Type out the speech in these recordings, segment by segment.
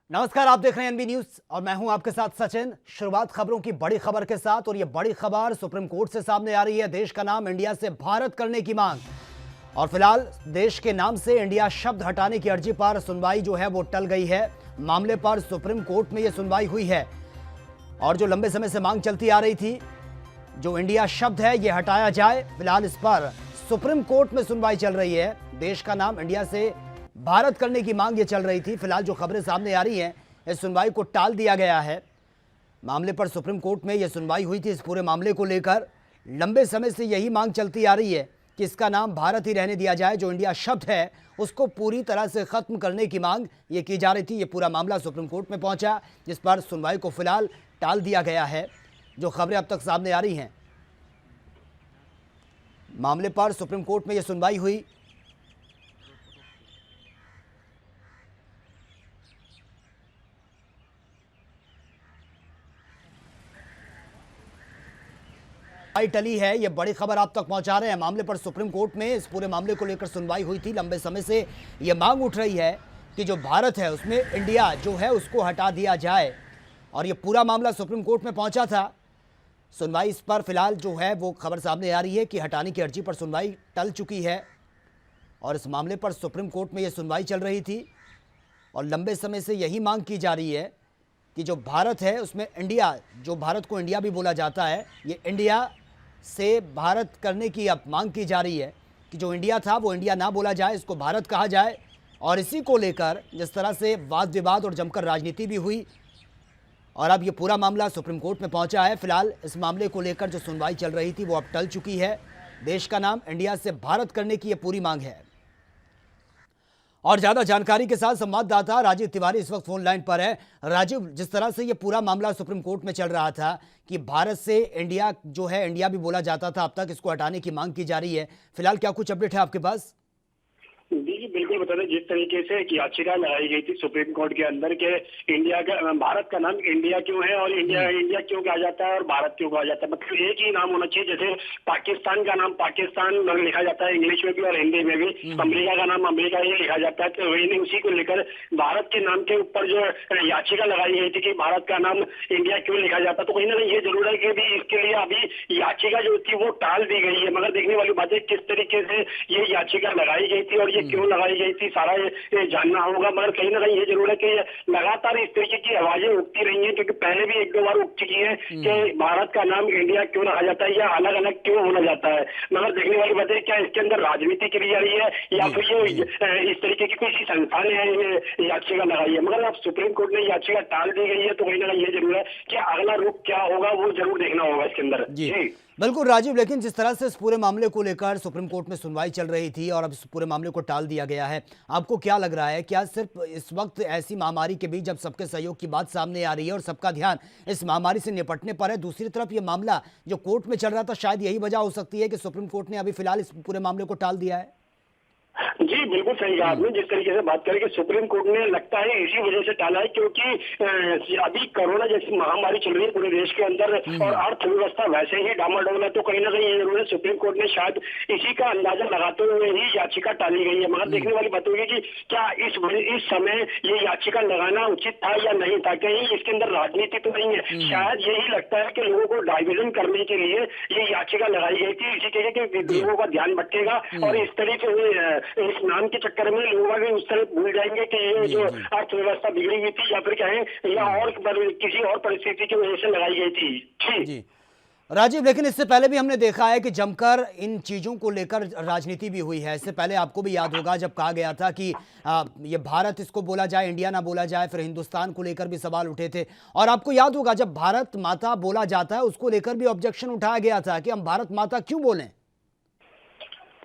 नमस्कार, आप देख रहे हैं एनबी न्यूज और मैं हूं आपके साथ सचिन। शुरुआत खबरों की बड़ी खबर के साथ, और ये बड़ी खबर सुप्रीम कोर्ट से सामने आ रही है। देश का नाम इंडिया से भारत करने की मांग, और फिलहाल देश के नाम से इंडिया शब्द हटाने की अर्जी पर सुनवाई जो है वो टल गई है। मामले पर सुप्रीम कोर्ट में यह सुनवाई हुई है, और जो लंबे समय से मांग चलती आ रही थी, जो इंडिया शब्द है यह हटाया जाए, फिलहाल इस पर सुप्रीम कोर्ट में सुनवाई चल रही है। देश का नाम इंडिया से भारत करने की मांग ये चल रही थी। फिलहाल जो खबरें सामने आ रही हैं, इस सुनवाई को टाल दिया गया है। मामले पर सुप्रीम कोर्ट में यह सुनवाई हुई थी। इस पूरे मामले को लेकर लंबे समय से यही मांग चलती आ रही है कि इसका नाम भारत ही रहने दिया जाए। जो इंडिया शब्द है उसको पूरी तरह से खत्म करने की मांग ये की जा रही थी। ये पूरा मामला सुप्रीम कोर्ट में पहुंचा, जिस पर सुनवाई को फिलहाल टाल दिया गया है। जो खबरें अब तक सामने आ रही हैं, मामले पर सुप्रीम कोर्ट में यह सुनवाई हुई। टली है, यह बड़ी खबर आप तक पहुंचा रहे हैं। मामले पर सुप्रीम कोर्ट में इस पूरे मामले को लेकर सुनवाई हुई थी। लंबे समय से यह मांग उठ रही है कि जो भारत है उसमें इंडिया जो है उसको हटा दिया जाए, और यह पूरा मामला सुप्रीम कोर्ट में पहुंचा था। सुनवाई इस पर फिलहाल जो है वो खबर सामने आ रही है कि हटाने की अर्जी पर सुनवाई टल चुकी है, और इस मामले पर सुप्रीम कोर्ट में यह सुनवाई चल रही थी। और लंबे समय से यही मांग की जा रही है कि जो भारत है उसमें इंडिया, जो भारत को इंडिया भी बोला जाता है, ये इंडिया से भारत करने की अब मांग की जा रही है कि जो इंडिया था वो इंडिया ना बोला जाए, इसको भारत कहा जाए। और इसी को लेकर जिस तरह से वाद विवाद और जमकर राजनीति भी हुई, और अब ये पूरा मामला सुप्रीम कोर्ट में पहुंचा है। फिलहाल इस मामले को लेकर जो सुनवाई चल रही थी वो अब टल चुकी है। देश का नाम इंडिया से भारत करने की ये पूरी मांग है। और ज्यादा जानकारी के साथ संवाददाता राजीव तिवारी इस वक्त फोन लाइन पर है। राजीव, जिस तरह से ये पूरा मामला सुप्रीम कोर्ट में चल रहा था कि भारत से इंडिया जो है इंडिया भी बोला जाता था, अब तक इसको हटाने की मांग की जा रही है, फिलहाल क्या कुछ अपडेट है आपके पास? जी बिल्कुल बता दें, जिस तरीके से एक याचिका लगाई गई थी सुप्रीम कोर्ट के अंदर के इंडिया का, भारत का नाम इंडिया क्यों है और इंडिया क्यों कहा जाता है और भारत क्यों कहा जाता है, मतलब एक ही नाम होना चाहिए। जैसे पाकिस्तान का नाम पाकिस्तान लिखा जाता है इंग्लिश में भी और हिंदी में भी, अमेरिका का नाम अमेरिका ही लिखा जाता है, तो वही उसी को लेकर भारत के नाम के ऊपर जो याचिका लगाई गई थी कि भारत का नाम इंडिया क्यों लिखा जाता है, तो कहीं ना कहीं ये जरूर है कि इसके लिए अभी याचिका जो थी वो टाल दी गई है। मगर देखने वाली बात है किस तरीके से ये याचिका लगाई गई थी और ये क्यों लगाई गई थी, सारा ये जानना होगा। मगर कहीं ना कहीं ये जरूर है कि लगातार इस तरीके की आवाजें उठती रही हैं, क्योंकि पहले भी एक दो बार उठ चुकी है कि भारत का नाम इंडिया क्यों रखा जाता है या अलग अलग क्यों होना जाता है। मगर देखने वाली बात है क्या इसके अंदर राजनीति करी जा रही है या फिर ये इस तरीके की किसी संस्था ने याचिका लगाई है। मगर अब सुप्रीम कोर्ट ने याचिका टाल दी गई है, तो कहीं ना कहीं ये जरूर है कि अगला रुख क्या होगा वो जरूर देखना होगा इसके अंदर। जी बिल्कुल राजीव, लेकिन जिस तरह से इस पूरे मामले को लेकर सुप्रीम कोर्ट में सुनवाई चल रही थी और अब इस पूरे मामले को टाल दिया गया है, आपको क्या लग रहा है? क्या सिर्फ इस वक्त ऐसी महामारी के बीच जब सबके सहयोग की बात सामने आ रही है और सबका ध्यान इस महामारी से निपटने पर है, दूसरी तरफ ये मामला जो कोर्ट में चल रहा था, शायद यही वजह हो सकती है कि सुप्रीम कोर्ट ने अभी फिलहाल इस पूरे मामले को टाल दिया है? जी बिल्कुल सही कहा आपने। जिस तरीके से बात करें कि सुप्रीम कोर्ट ने लगता है इसी वजह से टाला है क्योंकि अभी कोरोना जैसी महामारी चल रही है पूरे देश के अंदर और अर्थव्यवस्था वैसे ही डामाडोल है, तो कहीं ना कहीं ये जरूर है सुप्रीम कोर्ट ने शायद इसी का अंदाजा लगाते हुए ही याचिका टाली गई है। मगर देखने वाली बात होगी कि क्या इस समय ये याचिका लगाना उचित था या नहीं था, कहीं इसके अंदर राजनीति तो नहीं है। शायद यही लगता है कि लोगों को डाइवर्जन करने के लिए ये याचिका लगाई गई थी, इसी तरीके के लोगों का ध्यान भटकेगा और इस तरीके से इस नाम के चक्कर में लोग भी उस तरह भूल जाएंगे कि ये जो अर्थव्यवस्था बिगड़ी हुई थी या फिर कहें या और किसी और परिस्थिति की वजह से लगाई गई थी। जी राजीव, लेकिन इससे पहले भी हमने देखा है कि जमकर इन चीजों को लेकर राजनीति भी हुई है। इससे पहले आपको भी याद होगा जब कहा गया था कि ये भारत इसको बोला जाए, इंडिया ना बोला जाए, फिर हिंदुस्तान को लेकर भी सवाल उठे थे। और आपको याद होगा जब भारत माता बोला जाता है उसको लेकर भी ऑब्जेक्शन उठाया गया था कि हम भारत माता क्यों बोलें।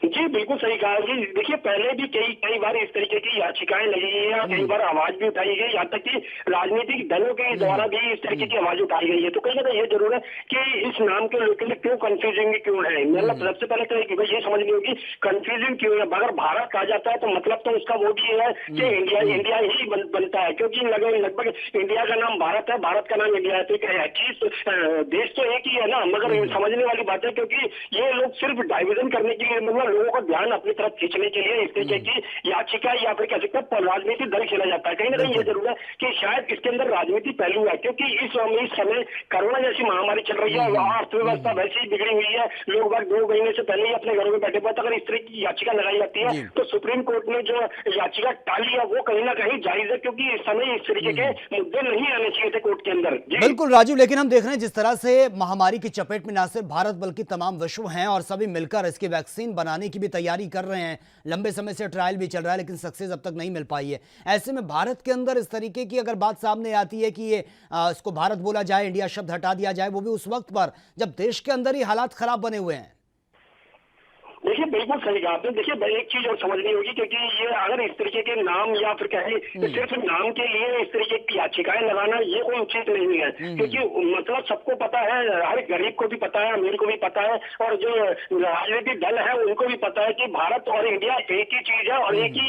जी बिल्कुल सही कहा जी। देखिए पहले भी कई बार इस तरीके की याचिकाएं लगी है और कई बार आवाज भी उठाई गई, यहाँ तक कि राजनीतिक दलों के द्वारा भी इस तरीके की आवाज उठाई गई है। तो कहीं ना कहीं ये जरूर है कि इस नाम के लेकर क्यों कंफ्यूजिंग क्यों है, मतलब सबसे पहले तो ये समझनी होगी कंफ्यूजिंग क्यों है। अगर भारत कहा जाता है तो मतलब तो उसका वो भी है कि इंडिया ही बनता है, क्योंकि लगभग इंडिया का नाम भारत है, भारत का नाम इंडिया है, तो देश तो एक ही है ना। मगर समझने वाली बात है क्योंकि ये लोग सिर्फ डाइवर्जन करने के लिए, मतलब लोगों का ध्यान अपनी तरफ खींचने के लिए इस तरीके की याचिका या फिर कह सकते हैं राजनीतिक दल खेला जाता है। कहीं ना कहीं ये जरूर है कि शायद इसके अंदर राजनीति पहलू है, क्योंकि इस समय कोरोना जैसी महामारी चल रही है, अर्थव्यवस्था वैसे ही बिगड़ी हुई है, लोग बाग 2 महीने से पहले ही अपने घरों में बैठे हुए। अगर इस तरह की याचिका लगाई जाती है तो सुप्रीम कोर्ट ने जो याचिका टाली है वो कहीं ना कहीं जायज है, क्योंकि इस समय इस तरीके के मुद्दे नहीं आने चाहिए थे कोर्ट के अंदर। बिल्कुल राजीव, लेकिन हम देख रहे हैं जिस तरह से महामारी की चपेट में ना सिर्फ भारत बल्कि तमाम विश्व हैं और सभी मिलकर इसकी वैक्सीन बनाने की भी तैयारी कर रहे हैं। लंबे समय से ट्रायल भी चल रहा है लेकिन सक्सेस अब तक नहीं मिल पाई है। ऐसे में भारत के अंदर इस तरीके की अगर बात सामने आती है कि ये इसको भारत बोला जाए, इंडिया शब्द हटा दिया जाए, वो भी उस वक्त पर जब देश के अंदर ही हालात खराब बने हुए हैं। देखिए बिल्कुल सही कहा आपने। देखिए एक चीज और समझनी होगी, क्योंकि ये अगर इस तरीके के नाम या फिर कहें सिर्फ नाम के लिए इस तरीके की याचिकाएं लगाना ये कोई उचित नहीं है, क्योंकि मतलब सबको पता है, हर गरीब को भी पता है, अमीर को भी पता है, और जो राजनीतिक दल है उनको भी पता है कि भारत और इंडिया एक ही चीज है और एक ही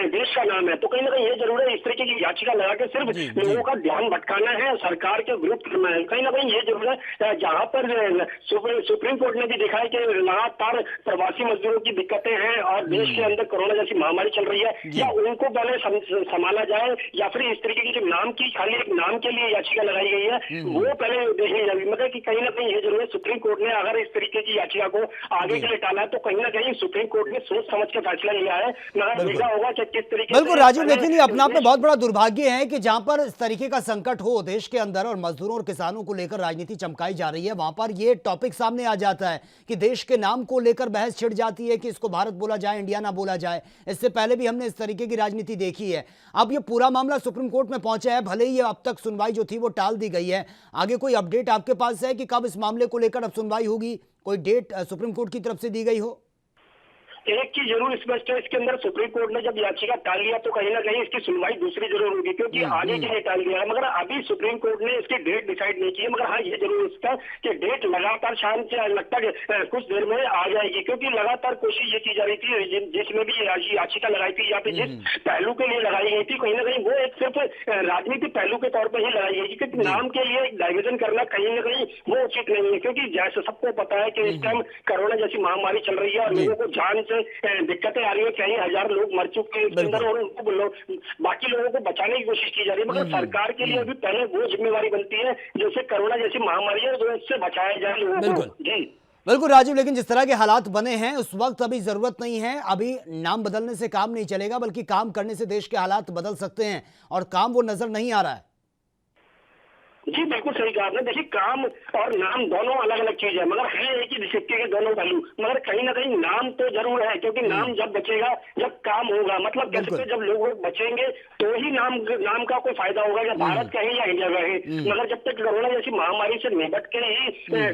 देश का नाम है। तो कहीं ना कहीं ये जरूर है इस तरीके की याचिका लगा के सिर्फ लोगों का ध्यान भटकाना है, सरकार के विरुद्ध करना है। कहीं ना कहीं ये जरूर है, जहां पर सुप्रीम कोर्ट ने भी देखा है कि लगातार प्रवासी मजदूरों की दिक्कतें हैं और देश के अंदर कोरोना जैसी महामारी चल रही है, या उनको पहले संभाला जाए या फिर इस तरीके की जो नाम की खाली एक नाम के लिए याचिका लगाई गई है वो पहले देखी जाएगी। मतलब कि कहीं ना कहीं ये जरूर है सुप्रीम कोर्ट ने अगर इस तरीके की याचिका को आगे के लिए टाला है तो कहीं ना कहीं सुप्रीम कोर्ट ने सोच समझ के फैसला लिया है। मगर देखा होगा कि किस तरीके बिल्कुल राजीव, लेकिन ये अपने आप में बहुत बड़ा दुर्भाग्य है कि जहां पर इस तरीके का संकट हो देश के अंदर और मजदूरों और किसानों को लेकर राजनीति चमकाई जा रही है, वहां पर ये टॉपिक सामने आ जाता है कि देश के नाम को लेकर बहस छिड़ जाती है कि इसको भारत बोला जाए, इंडिया ना बोला जाए। इससे पहले भी हमने इस तरीके की राजनीति देखी है। अब ये पूरा मामला सुप्रीम कोर्ट में पहुंचा है, भले ही ये अब तक सुनवाई जो थी वो टाल दी गई है। आगे कोई अपडेट आपके पास है कि कब इस मामले को लेकर अब सुनवाई होगी? कोई डेट सुप्रीम कोर्ट की तरफ से दी गई हो? एक चीज जरूर स्पष्ट है, इसके अंदर सुप्रीम कोर्ट ने जब याचिका टाल लिया तो कहीं ना कहीं इसकी सुनवाई दूसरी जरूर होगी, क्योंकि आगे के लिए टाल दिया है। मगर अभी सुप्रीम कोर्ट ने इसकी डेट डिसाइड नहीं की है। मगर हाँ ये जरूर इसका कि डेट लगातार शाम से लगता है कुछ देर में आ जाएगी, क्योंकि लगातार कोशिश ये की जा रही थी जिसमें भी याचिका लगाई थी या फिर जिस पहलू के लिए लगाई गई थी, कहीं ना कहीं वो एक सिर्फ राजनीतिक पहलू के तौर पर ही लगाई गई, क्योंकि नाम के लिए डाइवर्जन करना कहीं ना कहीं वो उचित नहीं है। क्योंकि जैसे सबको पता है कि इस टाइम कोरोना जैसी महामारी चल रही है और लोगों को जान दिक्कतें आ रही है, कई हजार लोग मर चुके हैं इसके अंदर और उनको बाकी लोगों को बचाने की कोशिश की जा रही है। मगर सरकार के लिए अभी पहले वो जिम्मेवारी बनती है जैसे कोरोना जैसी महामारी है तो इससे बचाया जाए लोगों को। जी बिल्कुल राजीव, लेकिन जिस तरह के हालात बने हैं उस वक्त अभी जरूरत नहीं है, अभी नाम बदलने से काम नहीं चलेगा, बल्कि काम करने से देश के हालात बदल सकते हैं और काम वो नजर नहीं आ रहा है। जी बिल्कुल सही कहा आपने। देखिए काम और नाम दोनों अलग अलग चीज है, मगर है एक ही सिक्के के दोनों पहलू। मगर कहीं ना कहीं नाम तो जरूर है, क्योंकि नाम जब बचेगा जब काम होगा। मतलब कह सकते जब लोग बचेंगे तो ही नाम का कोई फायदा होगा, या भारत कहे या इंडिया कहे। मगर जब तक कोरोना जैसी महामारी से निपट के ही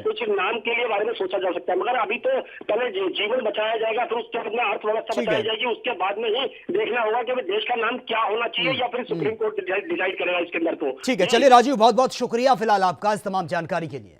कुछ नाम के लिए बारे में सोचा जा सकता है। मगर अभी तो पहले जीवन बचाया जाएगा, फिर उसके बाद में अर्थव्यवस्था बचाई जाएगी, उसके बाद में ही देखना होगा कि देश का नाम क्या होना चाहिए या फिर सुप्रीम कोर्ट डिसाइड करेगा इसके अंदर। तो ठीक है, चलिए राजीव, बहुत बहुत शुक्रिया फिलहाल आपका इस तमाम जानकारी के लिए।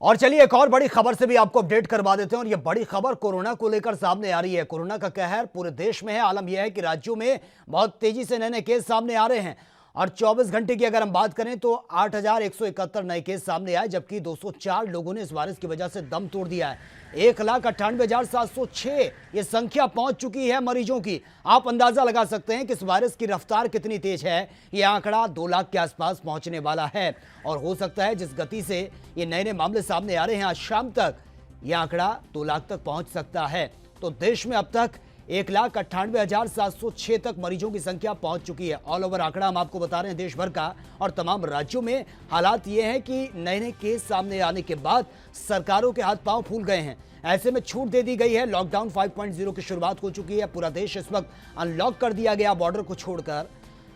और चलिए एक और बड़ी खबर से भी आपको अपडेट करवा देते हैं, और यह बड़ी खबर कोरोना को लेकर सामने आ रही है। कोरोना का कहर पूरे देश में है। आलम यह है कि राज्यों में बहुत तेजी से नए केस सामने आ रहे हैं और 24 घंटे की अगर हम बात करें तो 8,171 नए केस सामने आए, जबकि 204 लोगों ने इस वायरस की वजह से दम तोड़ दिया है। 1,98,706 ये संख्या पहुंच चुकी है मरीजों की। आप अंदाजा लगा सकते हैं कि इस वायरस की रफ्तार कितनी तेज है। ये आंकड़ा 2 लाख के आसपास पहुंचने वाला है और हो सकता है जिस गति से ये नए नए मामले सामने आ रहे हैं आज शाम तक ये आंकड़ा 2 लाख तक पहुंच सकता है। तो देश में अब तक 1,98,706 तक मरीजों की संख्या पहुंच चुकी है। ऑल ओवर आंकड़ा हम आपको बता रहे हैं देश भर का, और तमाम राज्यों में हालात ये हैं कि नए नए केस सामने आने के बाद सरकारों के हाथ पांव फूल गए हैं। ऐसे में छूट दे दी गई है। लॉकडाउन 5.0 की शुरुआत हो चुकी है। पूरा देश इस वक्त अनलॉक कर दिया गया बॉर्डर को छोड़कर,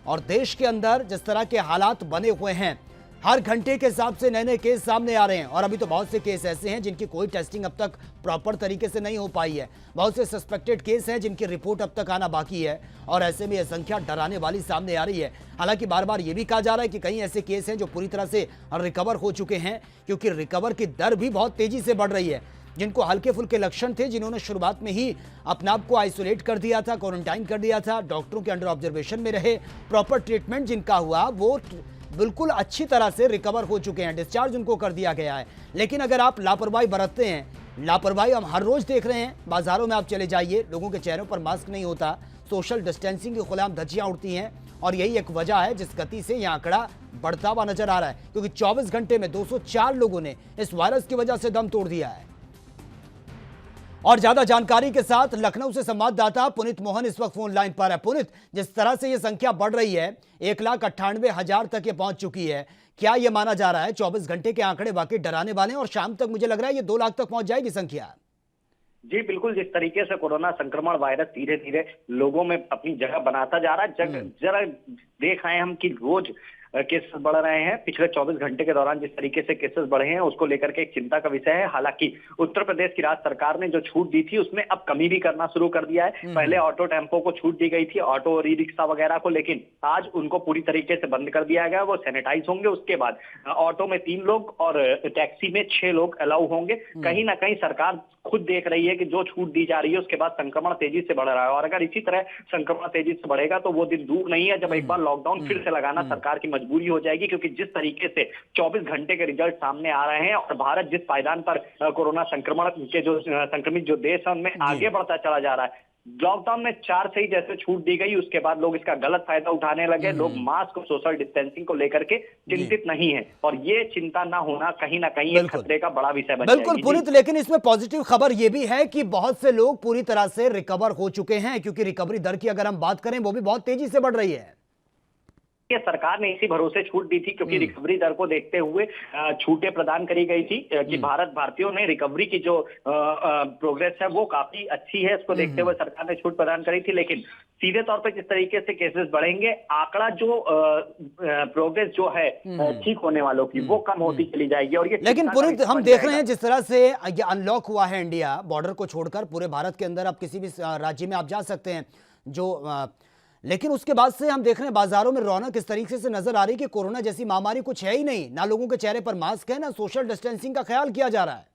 और देश के अंदर जिस तरह के हालात बने हुए हैं, हर घंटे के हिसाब से नए नए केस सामने आ रहे हैं। और अभी तो बहुत से केस ऐसे हैं जिनकी कोई टेस्टिंग अब तक प्रॉपर तरीके से नहीं हो पाई है। बहुत से सस्पेक्टेड केस हैं जिनकी रिपोर्ट अब तक आना बाकी है, और ऐसे में यह संख्या डराने वाली सामने आ रही है। हालांकि बार बार यह भी कहा जा रहा है कि कई ऐसे केस हैं जो पूरी तरह से रिकवर हो चुके हैं, क्योंकि रिकवर की दर भी बहुत तेजी से बढ़ रही है। जिनको हल्के फुल्के लक्षण थे, जिन्होंने शुरुआत में ही अपने आप को आइसोलेट कर दिया था, क्वारंटाइन कर दिया था, डॉक्टरों के अंडर ऑब्जर्वेशन में रहे, प्रॉपर ट्रीटमेंट जिनका हुआ, वो बिल्कुल अच्छी तरह से रिकवर हो चुके हैं, डिस्चार्ज उनको कर दिया गया है। लेकिन अगर आप लापरवाही बरतते हैं, लापरवाही हम हर रोज देख रहे हैं, बाजारों में आप चले जाइए, लोगों के चेहरों पर मास्क नहीं होता, सोशल डिस्टेंसिंग की खुलेआम धज्जियां उड़ती हैं, और यही एक वजह है जिस गति से यह आंकड़ा बढ़ता हुआ नजर आ रहा है, क्योंकि 24 घंटे में 204 लोगों ने इस वायरस की वजह से दम तोड़ दिया है। और ज्यादा जानकारी के साथ लखनऊ से संवाददाता पुनीत मोहन इस वक्त फोन लाइन पर है। पुनीत, जिस तरह से यह संख्या बढ़ रही है, 1,98,000 तक ये पहुंच चुकी है, क्या यह माना जा रहा है 24 घंटे के आंकड़े वाकई डराने वाले हैं और शाम तक मुझे लग रहा है ये 2 लाख तक पहुंच जाएगी संख्या? जी बिल्कुल, जिस तरीके से कोरोना संक्रमण वायरस धीरे धीरे लोगों में अपनी जगह बनाता जा रहा है, जरा देख रहे हैं हम कि रोज केसेस बढ़ रहे हैं। पिछले 24 घंटे के दौरान जिस तरीके से केसेस बढ़े हैं उसको लेकर के एक चिंता का विषय है। हालांकि उत्तर प्रदेश की राज्य सरकार ने जो छूट दी थी उसमें अब कमी भी करना शुरू कर दिया है। पहले ऑटो टेम्पो को छूट दी गई थी, ऑटो और ई रिक्शा वगैरह को, लेकिन आज उनको पूरी तरीके से बंद कर दिया गया। वो सैनिटाइज होंगे, उसके बाद ऑटो में 3 लोग और टैक्सी में 6 लोग अलाउ होंगे। कहीं ना कहीं सरकार खुद देख रही है कि जो छूट दी जा रही है उसके बाद संक्रमण तेजी से बढ़ रहा है, और अगर इसी तरह संक्रमण तेजी से बढ़ेगा तो वो दिन दूर नहीं है जब एक बार लॉकडाउन फिर से लगाना सरकार की मजबूरी हो जाएगी। क्योंकि जिस तरीके से 24 घंटे के रिजल्ट सामने आ रहे हैं और भारत जिस पायदान पर कोरोना संक्रमण के जो संक्रमित जो देश है उनमें आगे बढ़ता चला जा रहा है, लॉकडाउन में 4 से ही जैसे छूट दी गई उसके बाद लोग इसका गलत फायदा उठाने लगे। लोग मास्क और सोशल डिस्टेंसिंग को लेकर के चिंतित नहीं है, और ये चिंता ना होना कहीं ना कहीं एक खतरे का बड़ा विषय बन जाएगी। बिल्कुल पुनीत, लेकिन इसमें पॉजिटिव खबर ये भी है कि बहुत से लोग पूरी तरह से रिकवर हो चुके हैं, क्योंकि रिकवरी दर की अगर हम बात करें वो भी बहुत तेजी से बढ़ रही है। ये सरकार ने इसी भरोसे छूट दी थी क्योंकि रिकवरी दर को देखते हुए छूटें प्रदान करी गई थी कि भारतीयों ने रिकवरी की जो प्रोग्रेस है वो काफी अच्छी है, इसको देखते हुए सरकार ने छूट प्रदान करी थी। लेकिन सीधे तौर पे जिस तरीके से केसेस बढ़ेंगे, आंकड़ा जो प्रोग्रेस जो है ठीक होने वालों की वो कम होती चली जाएगी। और ये लेकिन पुनीत, हम देख रहे हैं जिस तरह से ये अनलॉक हुआ है इंडिया, बॉर्डर को छोड़कर पूरे भारत के अंदर आप किसी भी राज्य में आप जा सकते हैं, लेकिन उसके बाद से हम देख रहे हैं बाजारों में रौनक इस तरीके से नजर आ रही है कि कोरोना जैसी महामारी कुछ है ही नहीं, ना लोगों के चेहरे पर मास्क है, ना सोशल डिस्टेंसिंग का ख्याल किया जा रहा है।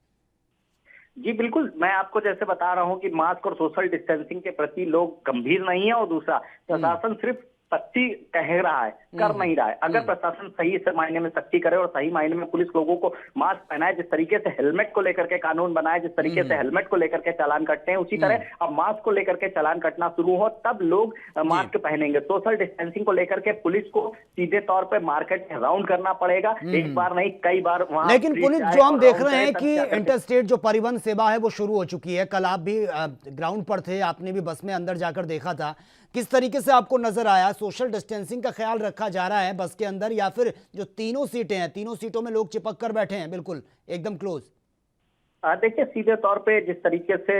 जी बिल्कुल, मैं आपको जैसे बता रहा हूं कि मास्क और सोशल डिस्टेंसिंग के प्रति लोग गंभीर नहीं है, और दूसरा प्रशासन सिर्फ सख्ती कह रहा है, कर नहीं रहा है। अगर प्रशासन सही से मायने में सख्ती करे और सही मायने में पुलिस लोगों को मास्क पहनाए, जिस तरीके से हेलमेट को लेकर के कानून बनाए, जिस तरीके से हेलमेट को लेकर के चालान कटते हैं, उसी तरह अब मास्क को लेकर के चालान कटना शुरू हो तब लोग मास्क पहनेंगे। सोशल डिस्टेंसिंग को लेकर के पुलिस को सीधे तौर पर मार्केट में राउंड करना पड़ेगा, एक बार नहीं कई बार वहां। लेकिन पुलिस, जो हम देख रहे हैं कि इंटरस्टेट जो परिवहन सेवा है वो शुरू हो चुकी है। कल आप भी ग्राउंड पर थे, आपने भी बस में अंदर जाकर देखा था, किस तरीके से आपको नजर आया? सोशल डिस्टेंसिंग का ख्याल रखा जा रहा है बस के अंदर, या फिर जो 3 सीटें हैं, 3 सीटों में लोग चिपक कर बैठे हैं बिल्कुल एकदम क्लोज? देखिए, सीधे तौर पे जिस तरीके से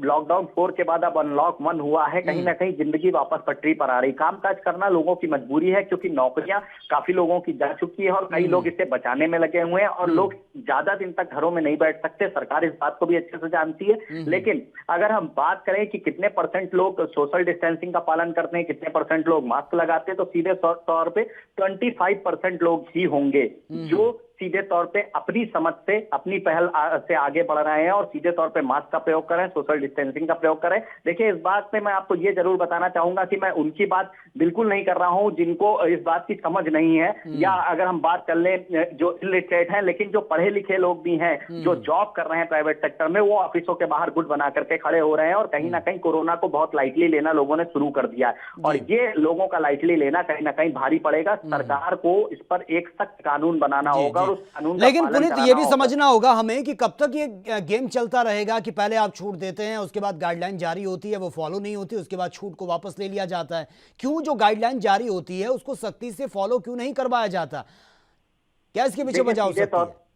लॉकडाउन 4 के बाद अब अनलॉक 1 हुआ है, कहीं ना कहीं जिंदगी वापस पटरी पर आ रही। कामकाज करना लोगों की मजबूरी है क्योंकि नौकरियां काफी लोगों की जा चुकी है और कई लोग इसे बचाने में लगे हुए हैं, और लोग ज्यादा दिन तक घरों में नहीं बैठ सकते। सरकार इस बात को भी अच्छे से जानती है। लेकिन अगर हम बात करें कि कितने % लोग सोशल डिस्टेंसिंग का पालन करते हैं, कितने % लोग मास्क लगाते हैं, तो सीधे तौर पे 25% लोग ही होंगे जो सीधे तौर पे अपनी समझ से, अपनी पहल से आगे बढ़ रहे हैं और सीधे तौर पे मास्क का प्रयोग करें, सोशल डिस्टेंसिंग का प्रयोग करें। देखिए, इस बात पे मैं आपको ये जरूर बताना चाहूंगा कि मैं उनकी बात बिल्कुल नहीं कर रहा हूं जिनको इस बात की समझ नहीं है, या अगर हम बात कर लें जो इलिटरेट हैं, लेकिन जो पढ़े लिखे लोग भी हैं, जो जॉब कर रहे हैं प्राइवेट सेक्टर में, वो ऑफिसों के बाहर गुट बना करके खड़े हो रहे हैं, और कहीं ना कहीं कोरोना को बहुत लाइटली लेना लोगों ने शुरू कर दिया है। और ये लोगों का लाइटली लेना कहीं ना कहीं भारी पड़ेगा। सरकार को इस पर एक सख्त कानून बनाना होगा, और उस कानून, लेकिन पुनीत ये भी समझना होगा हमें कि कब तक ये गेम चलता रहेगा कि पहले आप छूट देते हैं, उसके बाद गाइडलाइन जारी होती है, वो फॉलो नहीं होती, उसके बाद छूट को वापस ले लिया जाता है। क्यों जो गाइडलाइन जारी होती है उसको सख्ती से फॉलो क्यों नहीं करवाया जाता? क्या इसके पीछे वजह हो सकती है?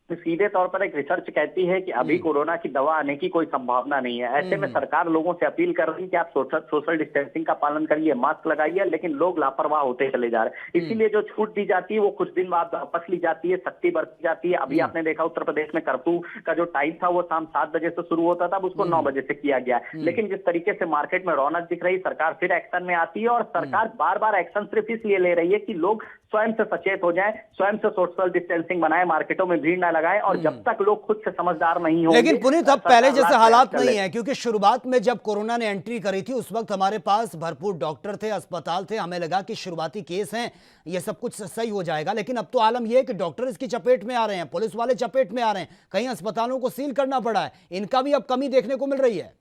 सीधे तौर पर एक रिसर्च कहती है कि अभी कोरोना की दवा आने की कोई संभावना नहीं है। ऐसे में सरकार लोगों से अपील कर रही है कि आप सोशल डिस्टेंसिंग का पालन करिए, मास्क लगाइए, लेकिन लोग लापरवाह होते चले जा रहे हैं। इसीलिए जो छूट दी जाती है वो कुछ दिन बाद वापस ली जाती है, सख्ती बरती जाती है। अभी आपने देखा उत्तर प्रदेश में कर्फ्यू का जो टाइम था वो शाम 7 बजे से शुरू होता था, अब उसको 9 बजे से किया गया। लेकिन जिस तरीके से मार्केट में रौनक दिख रही, सरकार फिर एक्शन में आती है, और सरकार बार बार एक्शन सिर्फ इसलिए ले रही है कि लोग स्वयं से सचेत हो जाएं, स्वयं से सोशल डिस्टेंसिंग बनाएं, मार्केटों में भीड़ ना लगाएं, और जब तक लोग खुद से समझदार नहीं होंगे। लेकिन पुनीत, अब पहले जैसे हालात नहीं है, क्योंकि शुरुआत में जब कोरोना ने एंट्री करी थी उस वक्त हमारे पास भरपूर डॉक्टर थे, अस्पताल थे, हमें लगा कि शुरुआती केस हैं, ये सब कुछ सही हो जाएगा। लेकिन अब तो आलम यह है कि डॉक्टर इसकी चपेट में आ रहे हैं, पुलिस वाले चपेट में आ रहे हैं, कहीं अस्पतालों को सील करना पड़ा है, इनका भी अब कमी देखने को मिल रही है।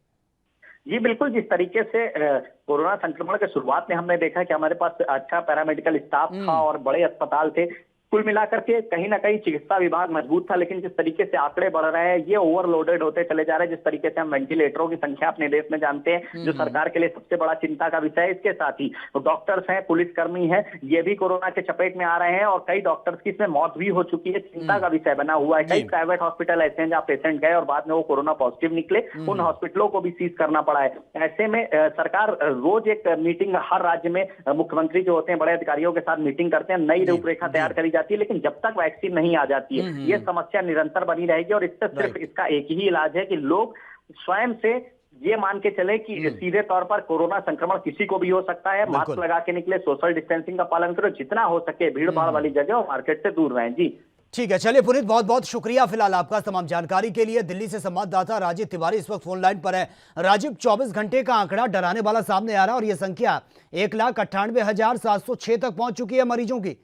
जी बिल्कुल, जिस तरीके से कोरोना संक्रमण के शुरुआत में हमने देखा कि हमारे पास अच्छा पैरामेडिकल स्टाफ था और बड़े अस्पताल थे, कुल मिलाकर के कहीं ना कहीं चिकित्सा विभाग मजबूत था। लेकिन जिस तरीके से आंकड़े बढ़ रहे हैं, ये ओवरलोडेड होते चले जा रहे हैं। जिस तरीके से हम वेंटिलेटरों की संख्या अपने देश में जानते हैं, जो सरकार के लिए सबसे बड़ा चिंता का विषय है, इसके साथ ही डॉक्टर्स हैं, पुलिसकर्मी हैं, ये भी कोरोना के चपेट में आ रहे हैं, और कई डॉक्टर्स की इसमें मौत भी हो चुकी है। चिंता का विषय बना हुआ है। कई प्राइवेट हॉस्पिटल ऐसे हैं जहाँ पेशेंट गए और बाद में वो कोरोना पॉजिटिव निकले, उन हॉस्पिटलों को भी सीज करना पड़ा है। ऐसे में सरकार रोज एक मीटिंग हर राज्य में, मुख्यमंत्री जो होते हैं बड़े अधिकारियों के साथ मीटिंग करते हैं, नई रूपरेखा तैयार करी जाती है। लेकिन जब तक वैक्सीन नहीं आ जाती है, ये समस्या निरंतर बनी रहेगी। और इससे सिर्फ इसका एक ही इलाज है कि लोग स्वयं से ये मान के चले कि सीधे तौर पर कोरोना संक्रमण किसी को भी हो सकता है। मास्क लगा के निकले, सोशल डिस्टेंसिंग का पालन करो, जितना हो सके भीड़ भाड़ वाली जगह और मार्केट से दूर रहें। जी ठीक है, चलिए पुनीत, बहुत बहुत शुक्रिया फिलहाल आपका तमाम जानकारी के लिए। दिल्ली से संवाददाता राजीव तिवारी इस वक्त फोन लाइन पर है। राजीव, 24 घंटे का आंकड़ा डराने वाला सामने आ रहा है और यह संख्या 1,98,706 तक पहुंच चुकी है मरीजों की।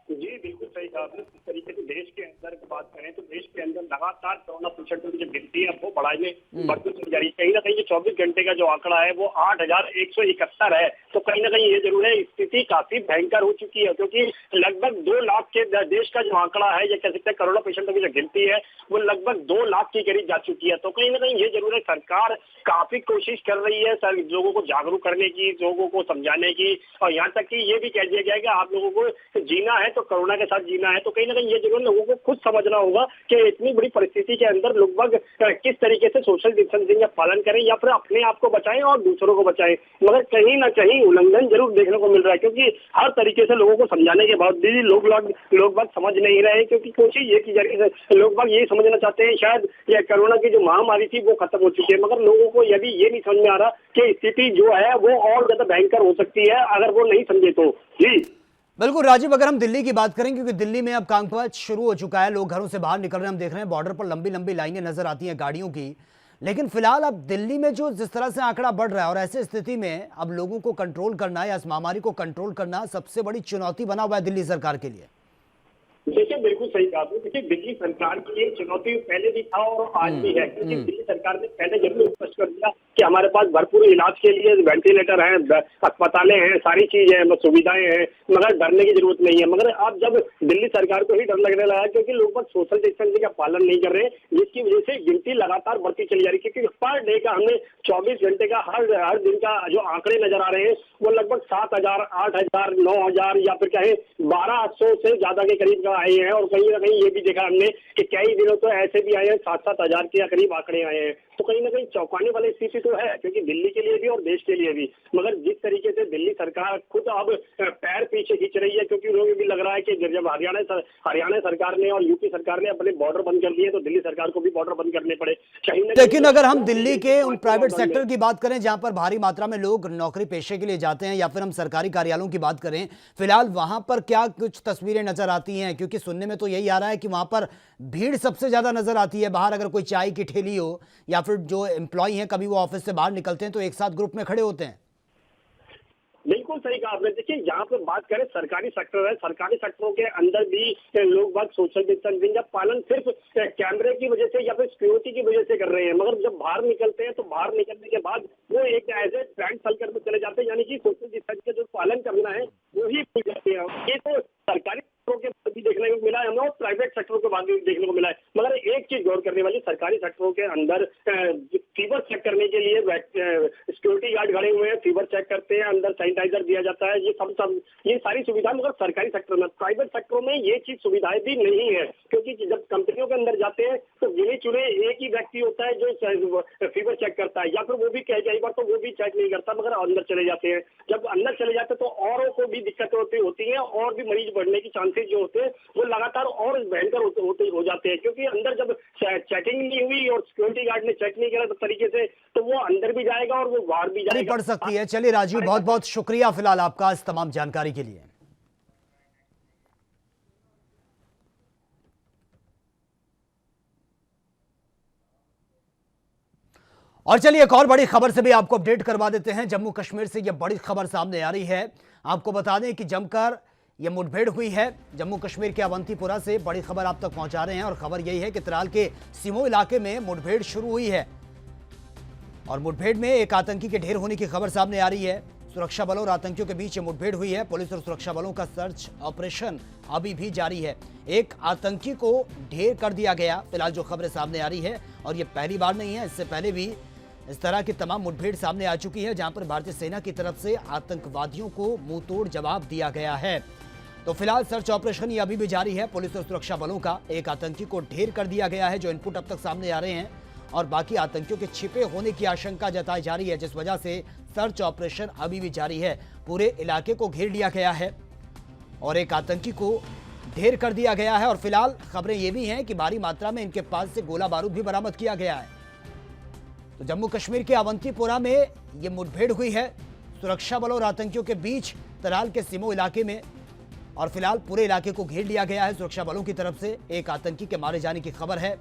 जी बिल्कुल सही कहा आपने। इस तरीके से देश के अंदर की बात करें तो देश के अंदर लगातार कोरोना पेशेंटों की जो गिनती है वो बढ़ाने बढ़ती चली जा रही है। कहीं ना कहीं ये 24 घंटे का जो आंकड़ा है वो 8,171 है। तो कहीं ना कहीं ये जरूर है, स्थिति काफी भयंकर हो चुकी है, क्योंकि लगभग 2 लाख के देश का जो आंकड़ा है, ये कह सकते हैं कोरोना पेशेंटों की जो गिनती है वो लगभग 2 लाख के करीब जा चुकी है। तो कहीं ना कहीं ये जरूर है, सरकार काफी कोशिश कर रही है लोगों को जागरूक करने की, लोगों को समझाने की, और यहाँ तक कि ये भी कह दिया गया है कि आप लोगों को जीना है तो कोरोना के साथ जीना है। तो कहीं ना कहीं ये जरूर लोगों को खुद समझना होगा कि इतनी बड़ी परिस्थिति के अंदर लोग किस तरीके से सोशल डिस्टेंसिंग का पालन करें या फिर अपने आप को बचाएं और दूसरों को बचाएं। मगर कहीं ना कहीं उल्लंघन जरूर देखने को मिल रहा है, क्योंकि हर तरीके से लोगों को समझाने के बावजूद भी लोग बात समझ नहीं रहे। क्योंकि कोशिश ये की जा रही है, लोग बात यही समझना चाहते हैं शायद ये कोरोना की जो महामारी थी वो खत्म हो चुकी है, मगर लोगों को यदि ये नहीं समझ में आ रहा कि स्थिति जो है वो और ज्यादा भयंकर हो सकती है अगर वो नहीं समझे तो। जी बिल्कुल राजीव, अगर हम दिल्ली की बात करें, क्योंकि दिल्ली में अब कामकाज शुरू हो चुका है, लोग घरों से बाहर निकल रहे हैं, हम देख रहे हैं बॉर्डर पर लंबी लंबी लाइनें नजर आती हैं गाड़ियों की। लेकिन फिलहाल अब दिल्ली में जो जिस तरह से आंकड़ा बढ़ रहा है और ऐसी स्थिति में अब लोगों को कंट्रोल करना या इस महामारी को कंट्रोल करना सबसे बड़ी चुनौती बना हुआ है दिल्ली सरकार के लिए। देखिए बिल्कुल सही कहा आपने। देखिए दिल्ली सरकार की ये चुनौती पहले भी था और आज भी है, क्योंकि दिल्ली सरकार ने पहले जरूर स्पष्ट कर दिया कि हमारे पास भरपूर इलाज के लिए वेंटिलेटर हैं, अस्पतालें हैं, सारी चीजें हैं, सुविधाएं हैं, मगर डरने की जरूरत नहीं है। मगर अब जब दिल्ली सरकार को ही डर लगने लगा है, क्योंकि लोग बस सोशल डिस्टेंसिंग का पालन नहीं कर रहे, जिसकी वजह से गिनती लगातार बढ़ती चली जा रही है। क्योंकि पर डे का हमें 24 घंटे का हर दिन का जो आंकड़े नजर आ रहे हैं वो लगभग 7,000, 8,000, 9,000 या फिर कहें 1,200 से ज्यादा के करीब आए हैं। और कहीं ना कहीं ये भी देखा हमने कि कई दिनों तो ऐसे भी आए हैं 7,000 के करीब आंकड़े आए हैं। तो कहीं ना कहीं चौंकाने वाली स्थिति तो है, क्योंकि दिल्ली के लिए भी और देश के लिए भी। मगर जिस तरीके से दिल्ली सरकार खुद अब पैर पीछे खींच रही है, क्योंकि लोगों को भी लग रहा है कि जब हरियाणा सरकार ने और यूपी सरकार ने अपने बॉर्डर बंद कर दिए तो दिल्ली सरकार को भी बॉर्डर बंद करने पड़े। लेकिन अगर हम दिल्ली के उन प्राइवेट सेक्टर की बात करें जहां पर भारी मात्रा में लोग नौकरी पेशे के लिए जाते हैं, या फिर हम सरकारी कार्यालयों की बात करें, फिलहाल वहां पर क्या कुछ तस्वीरें नजर आती हैं? क्योंकि सुनने में तो यही आ रहा है कि वहां पर भीड़ सबसे ज्यादा नजर आती है। बाहर अगर कोई चाय की ठेली हो या फिर जो एम्प्लॉय हैं, कभी वो ऑफिस से बाहर निकलते हैं तो एक साथ ग्रुप में खड़े होते हैं। बिल्कुल सही कहा आपने। देखिए यहाँ पे बात करें सरकारी सेक्टर है, सरकारी सेक्टरों के अंदर भी लोग बात सोशल डिस्टेंसिंग का पालन सिर्फ कैमरे की वजह से या फिर सिक्योरिटी की वजह से कर रहे हैं। मगर जब बाहर निकलते हैं तो बाहर निकलने के बाद वो एक ऐसे ट्रेंड सर्कल में चले जाते हैं, यानी कि सोशल डिस्टेंस का जो पालन करना है वो ही भूल जाते हैं। ये तो सरकारी सेक्टरों के बाद भी देखने को मिला है हमें और प्राइवेट सेक्टरों के बाद भी देखने को मिला है। मगर एक चीज गौर करने वाली, सरकारी सेक्टरों के अंदर फीवर चेक करने के लिए सिक्योरिटी गार्ड खड़े हुए हैं, फीवर चेक करते हैं, अंदर सैनिटाइजर दिया जाता है, ये सारी सुविधाएं मगर सरकारी सेक्टर में। प्राइवेट सेक्टरों में ये चीज सुविधाएं भी नहीं है, क्योंकि जब कंपनियों के अंदर जाते हैं तो गिने चुने एक ही व्यक्ति होता है जो फीवर चेक करता है, या फिर वो भी कई बार तो वो भी चेक नहीं करता मगर अंदर चले जाते हैं। जब अंदर चले जाते हैं तो औरों को भी दिक्कतें होती हैं और भी मरीज बढ़ने की चांसेस जो होते हैं वो लगातार और भयंकर हो जाते हैं। क्योंकि अंदर जब चेकिंग नहीं हुई और सिक्योरिटी गार्ड ने चेक नहीं किया तरीके से तो वो अंदर भी जाएगा और वो बाहर भी जाएगा, पड़ सकती है। चलिए राजीव, बहुत बहुत शुक्रिया फिलहाल आपका इस तमाम जानकारी के लिए। और चलिए एक और बड़ी खबर से भी आपको अपडेट करवा देते हैं। जम्मू कश्मीर से यह बड़ी खबर सामने आ रही है। आपको बता दें कि जमकर यह मुठभेड़ हुई है। जम्मू कश्मीर के अवंतीपुरा से बड़ी खबर आप तक पहुंचा रहे हैं और खबर यही है कि त्राल के सिमो इलाके में मुठभेड़ शुरू हुई है और मुठभेड़ में एक आतंकी के ढेर होने की खबर सामने आ रही है। सुरक्षा बलों और आतंकियों के बीच मुठभेड़ हुई है। पुलिस और सुरक्षा बलों का सर्च ऑपरेशन अभी भी जारी है। एक आतंकी को ढेर कर दिया गया, फिलहाल जो खबरें सामने आ रही है। और ये पहली बार नहीं है, इससे पहले भी इस तरह की तमाम मुठभेड़ सामने आ चुकी है जहां पर भारतीय सेना की तरफ से आतंकवादियों को मुंहतोड़ जवाब दिया गया है। तो फिलहाल सर्च ऑपरेशन ये अभी भी जारी है। पुलिस और सुरक्षा बलों का एक आतंकी को ढेर कर दिया गया है, जो इनपुट अब तक सामने आ रहे हैं, और बाकी आतंकियों के छिपे होने की आशंका जताई जा रही है, जिस वजह से सर्च ऑपरेशन अभी भी जारी है। पूरे इलाके को घेर लिया गया है और एक आतंकी को ढेर कर दिया गया है। और फिलहाल खबरें ये भी हैं कि भारी मात्रा में इनके पास से गोला बारूद भी बरामद किया गया है। तो जम्मू कश्मीर के अवंतीपुरा में यह मुठभेड़ हुई है सुरक्षा बलों और आतंकियों के बीच तराल के सिमो इलाके में, और फिलहाल पूरे इलाके को घेर लिया गया है सुरक्षा बलों की तरफ से। एक आतंकी के मारे जाने की खबर है।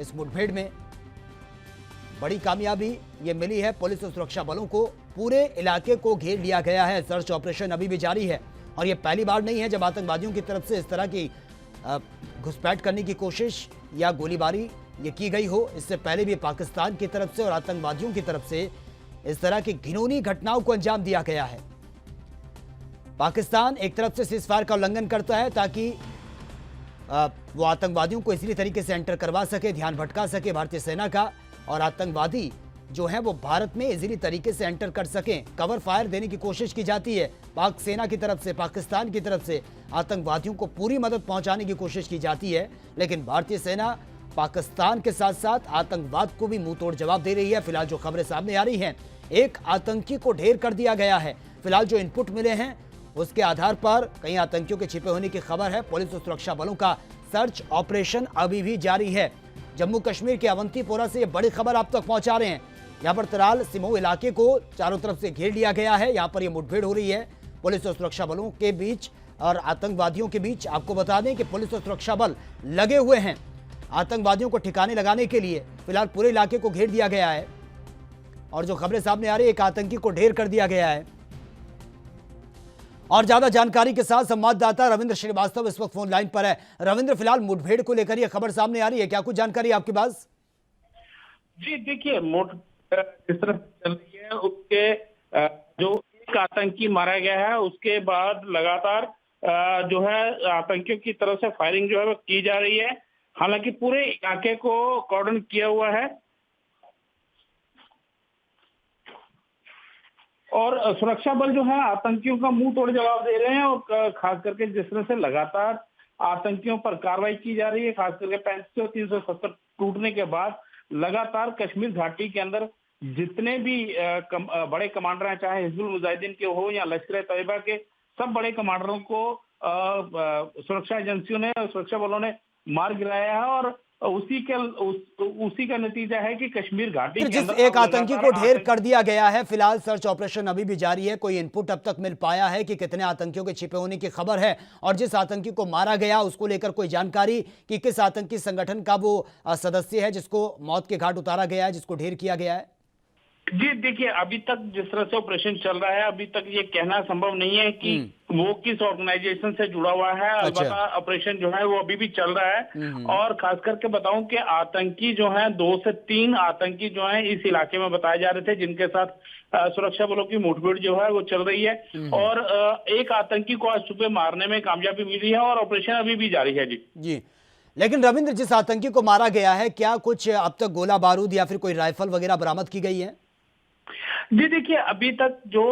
इस मुठभेड़ में बड़ी कामयाबी ये मिली है। पुलिस और सुरक्षा बलों को पूरे इलाके को घेर लिया गया है। सर्च ऑपरेशन अभी भी जारी है और ये पहली बार नहीं है जब आतंकवादियों की तरफ से इस तरह की घुसपैठ करने की कोशिश या गोलीबारी ये की गई हो। इससे पहले भी पाकिस्तान की तरफ से और आतंकवादियों की तरफ से इस तरह की घिनौनी घटनाओं को अंजाम दिया गया है। पाकिस्तान एक तरफ से सीजफायर का उल्लंघन करता है ताकि वो आतंकवादियों को इसी तरीके से एंटर करवा सके, ध्यान भटका सके भारतीय सेना का, और आतंकवादी जो है वो भारत में इजीली तरीके से एंटर कर सकें। कवर फायर देने की कोशिश की जाती है पाक सेना की तरफ से, पाकिस्तान की तरफ से आतंकवादियों को पूरी मदद पहुंचाने की कोशिश की जाती है। लेकिन भारतीय सेना पाकिस्तान के साथ साथ आतंकवाद को भी मुंहतोड़ जवाब दे रही है। फिलहाल जो खबरें सामने आ रही हैं, एक आतंकी को ढेर कर दिया गया है। फिलहाल जो इनपुट मिले हैं उसके आधार पर कई आतंकियों के छिपे होने की खबर है। पुलिस और सुरक्षा बलों का सर्च ऑपरेशन अभी भी जारी है। जम्मू कश्मीर के अवंतीपोरा से ये बड़ी खबर आप तक पहुंचा रहे हैं। यहाँ पर तराल सिमो इलाके को चारों तरफ से घेर लिया गया है। यहाँ पर ये मुठभेड़ हो रही है पुलिस और सुरक्षा बलों के बीच और आतंकवादियों के बीच। आपको बता दें कि पुलिस और सुरक्षा बल लगे हुए हैं आतंकवादियों को ठिकाने लगाने के लिए। फिलहाल पूरे इलाके को घेर दिया गया है और जो खबरें सामने आ रही है, एक आतंकी को ढेर कर दिया गया है। और ज्यादा जानकारी के साथ संवाददाता रविंद्र श्रीवास्तव इस वक्त फोन लाइन पर है। रविंद्र, फिलहाल मुठभेड़ को लेकर यह खबर सामने आ रही है, क्या कुछ जानकारी आपके पास? जी देखिए, मुठभेड़ जिस तरह चल रही है उसके जो एक आतंकी मारा गया है, उसके बाद लगातार जो है आतंकियों की तरफ से फायरिंग जो है वो की जा रही है। हालांकि पूरे इलाके को कॉर्डन किया हुआ है और सुरक्षा बल जो है आतंकियों का मुंह तोड़ जवाब दे रहे हैं। और खास करके जिस तरह से लगातार आतंकियों पर कार्रवाई की जा रही है, खास करके 35 और 370 टूटने के बाद लगातार कश्मीर घाटी के अंदर जितने भी बड़े कमांडर हैं, चाहे हिजबुल मुजाहिदीन के हो या लश्कर तैयबा के, सब बड़े कमांडरों को सुरक्षा एजेंसियों ने, सुरक्षा बलों ने मार गिराया है। और उसी का नतीजा है कि कश्मीर घाटी के जिस एक आतंकी को ढेर कर दिया गया है, फिलहाल सर्च ऑपरेशन अभी भी जारी है। कोई इनपुट अब तक मिल पाया है कि कितने आतंकियों के छिपे होने की खबर है? और जिस आतंकी को मारा गया उसको लेकर कोई जानकारी कि किस आतंकी संगठन का वो सदस्य है जिसको मौत के घाट उतारा गया है, जिसको ढेर किया गया है? जी देखिए, अभी तक जिस तरह से ऑपरेशन चल रहा है, अभी तक ये कहना संभव नहीं है कि वो किस ऑर्गेनाइजेशन से जुड़ा हुआ है। अलबत्ता ऑपरेशन जो है वो अभी भी चल रहा है। और खास करके बताऊं कि आतंकी जो हैं, 2 से 3 आतंकी जो हैं इस इलाके में बताए जा रहे थे, जिनके साथ सुरक्षा बलों की मुठभेड़ जो है वो चल रही है। और एक आतंकी को आज सुबह मारने में कामयाबी मिली है और ऑपरेशन अभी भी जारी है। जी, लेकिन रविंद्र, जिस आतंकी को मारा गया है, क्या कुछ अब तक गोला बारूद या फिर कोई राइफल वगैरह बरामद की गई है? जी देखिए, अभी तक जो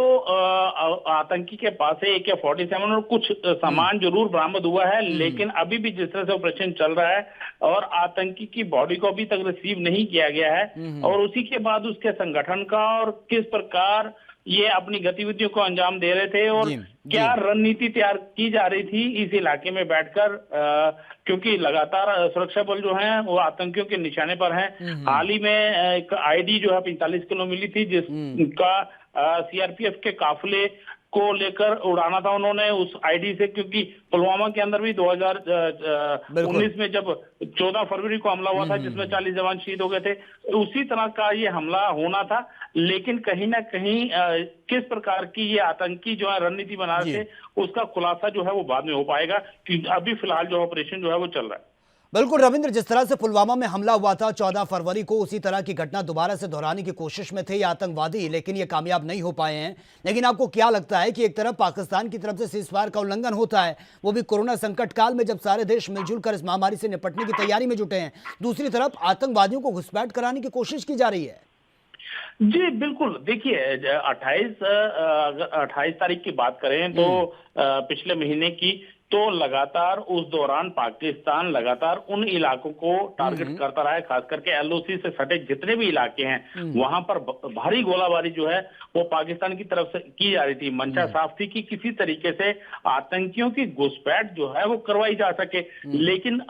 आतंकी के पास है AK-47 और कुछ सामान जरूर बरामद हुआ है, लेकिन अभी भी जिस तरह से ऑपरेशन चल रहा है और आतंकी की बॉडी को अभी तक रिसीव नहीं किया गया है, और उसी के बाद उसके संगठन का और किस प्रकार ये अपनी गतिविधियों को अंजाम दे रहे थे और क्या रणनीति तैयार की जा रही थी इस इलाके में बैठकर, क्योंकि लगातार सुरक्षा बल जो हैं वो आतंकियों के निशाने पर हैं। हाल ही में एक ID जो है 45 किलो मिली थी, जिसका CRPF के काफिले को लेकर उड़ाना था उन्होंने उस आईडी से, क्योंकि पुलवामा के अंदर भी 2019 में जब 14 फरवरी को हमला हुआ था जिसमें 40 जवान शहीद हो गए थे, उसी तरह का ये हमला होना था। लेकिन कहीं ना कहीं किस प्रकार की ये आतंकी जो है रणनीति बना रहे थे, उसका खुलासा जो है वो बाद में हो पाएगा, क्योंकि अभी फिलहाल जो ऑपरेशन जो है वो चल रहा है। बिल्कुल रविंद्र, जिस तरह से पुलवामा में हमला हुआ था 14 फरवरी को, उसी तरह की घटना दोबारा से दोहराने की कोशिश में थे ये आतंकवादी, लेकिन ये कामयाब नहीं हो पाए हैं। लेकिन आपको क्या लगता है कि एक तरफ पाकिस्तान की तरफ से सीज़फायर का उल्लंघन होता है, वो भी कोरोना संकट काल में जब सारे देश मिलजुल कर इस महामारी से निपटने की तैयारी में जुटे हैं, दूसरी तरफ आतंकवादियों को घुसपैठ कराने की कोशिश की जा रही है? जी बिल्कुल, देखिए 28 तारीख की बात करें तो पिछले महीने की, तो लगातार उस दौरान पाकिस्तान लगातार उन इलाकों को टारगेट करता रहा है, खास करके एलओसी से सटे जितने भी इलाके हैं वहां पर भारी गोलाबारी जो है वो पाकिस्तान की तरफ से की जा रही थी। मंशा साफ थी कि किसी तरीके से आतंकियों की घुसपैठ जो है वो करवाई जा सके। लेकिन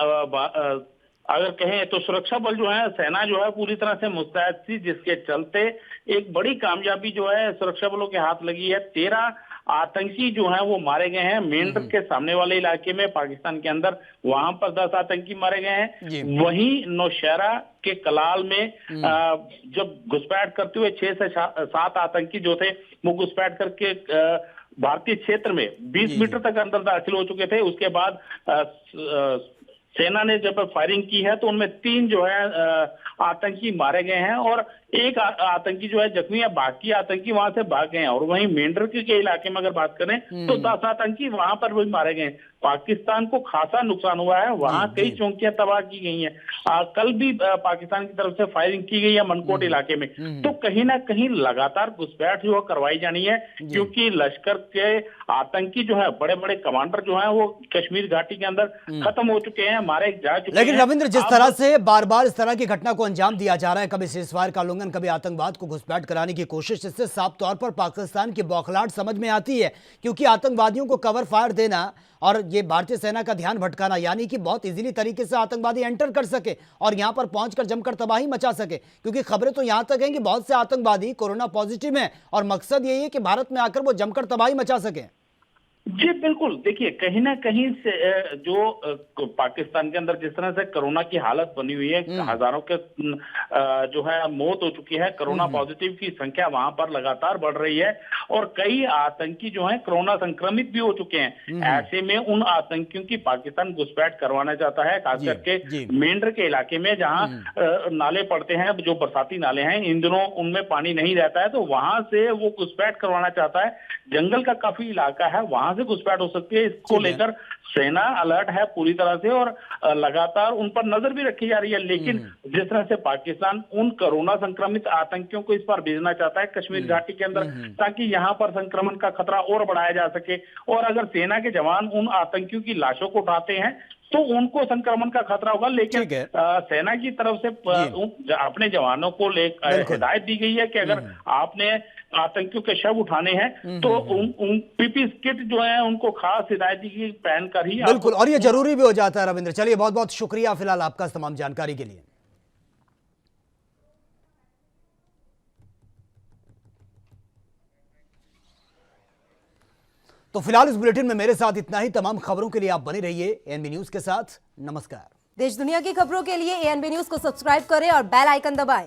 अगर कहें तो सुरक्षा बल जो है, सेना जो है पूरी तरह से मुस्तैद थी, जिसके चलते एक बड़ी कामयाबी जो है सुरक्षा बलों के हाथ लगी है। 13 आतंकी जो हैं वो मारे गए हैं मेंढर के सामने वाले इलाके में पाकिस्तान के अंदर, वहां पर 10 आतंकी मारे गए हैं। वहीं नौशहरा के कलाल में जब घुसपैठ करते हुए 6 से 7 आतंकी जो थे वो घुसपैठ करके भारतीय क्षेत्र में 20 मीटर तक अंदर दाखिल हो चुके थे। उसके बाद सेना ने जब फायरिंग की है तो उनमें 3 जो है आतंकी मारे गए हैं और एक आतंकी जो है जख्मी है, बाकी आतंकी वहां से भाग गए हैं। और वहीं मेंढर के इलाके में अगर बात करें तो 10 आतंकी वहां पर भी मारे गए हैं। पाकिस्तान को खासा नुकसान हुआ है, वहां कई चौकियां तबाह की गई हैं। कल भी पाकिस्तान की तरफ से फायरिंग की गई है मनकोट इलाके में। तो कहीं ना कहीं लगातार घुसपैठ जो करवाई जानी है, क्योंकि लश्कर के आतंकी जो है बड़े बड़े कमांडर जो है वो कश्मीर घाटी के अंदर खत्म हो चुके हैं, मारे जा चुके हैं। लेकिन रविंद्र, जिस तरह से बार बार इस तरह की घटना को अंजाम दिया जा रहा है, कभी सीज़फायर का उल्लंघन, कभी आतंकवाद को घुसपैठ कराने की कोशिश, इससे साफ तौर पर पाकिस्तान की बौखलाहट समझ में आती है। क्योंकि आतंकवादियों को कवर फायर देना और ये भारतीय सेना का ध्यान भटकाना, यानी कि बहुत इजीली तरीके से आतंकवादी एंटर कर सके और यहां पर पहुंचकर जमकर तबाही मचा सके। क्योंकि खबरें तो यहां तक हैं कि बहुत से आतंकवादी कोरोना पॉजिटिव हैं और मकसद यही है कि भारत में आकर वो जमकर तबाही मचा सके। जी बिल्कुल, देखिए कहीं ना कहीं से जो पाकिस्तान के अंदर जिस तरह से कोरोना की हालत बनी हुई है, हजारों के जो है मौत हो चुकी है, कोरोना पॉजिटिव की संख्या वहां पर लगातार बढ़ रही है और कई आतंकी जो हैं कोरोना संक्रमित भी हो चुके हैं। ऐसे में उन आतंकियों की पाकिस्तान घुसपैठ करवाना चाहता है, खास करके मेंढर के इलाके में जहां नाले पड़ते हैं, जो बरसाती नाले हैं, इन दिनों उनमें पानी नहीं रहता है, तो वहां से वो घुसपैठ करवाना चाहता है। जंगल का काफी इलाका है, वहां से घुसपैठ हो सकती है। इसको लेकर सेना अलर्ट है पूरी तरह से और लगातार उन पर नजर भी रखी जा रही है। लेकिन जिस तरह से पाकिस्तान उन कोरोना संक्रमित आतंकियों को इस पर भेजना चाहता है कश्मीर घाटी के अंदर, ताकि यहां पर संक्रमण का खतरा और बढ़ाया जा सके, और अगर सेना के जवान उन आतंकियों की लाशों को उठाते हैं तो उनको संक्रमण का खतरा होगा। लेकिन सेना की तरफ से अपने जवानों को हिदायत दी गई है कि अगर आपने आतंकियों के शव उठाने हैं तो उन पीपी किट जो है उनको खास हिदायत दी गई, पहनकर ही। बिल्कुल, और ये जरूरी भी हो जाता है। रविंद्र, चलिए बहुत बहुत शुक्रिया फिलहाल आपका तमाम जानकारी के लिए। तो फिलहाल इस बुलेटिन में मेरे साथ इतना ही। तमाम खबरों के लिए आप बने रहिए एएनबी न्यूज के साथ। नमस्कार। देश दुनिया की खबरों के लिए एएनबी न्यूज को सब्सक्राइब करें और बेल आइकन दबाएं।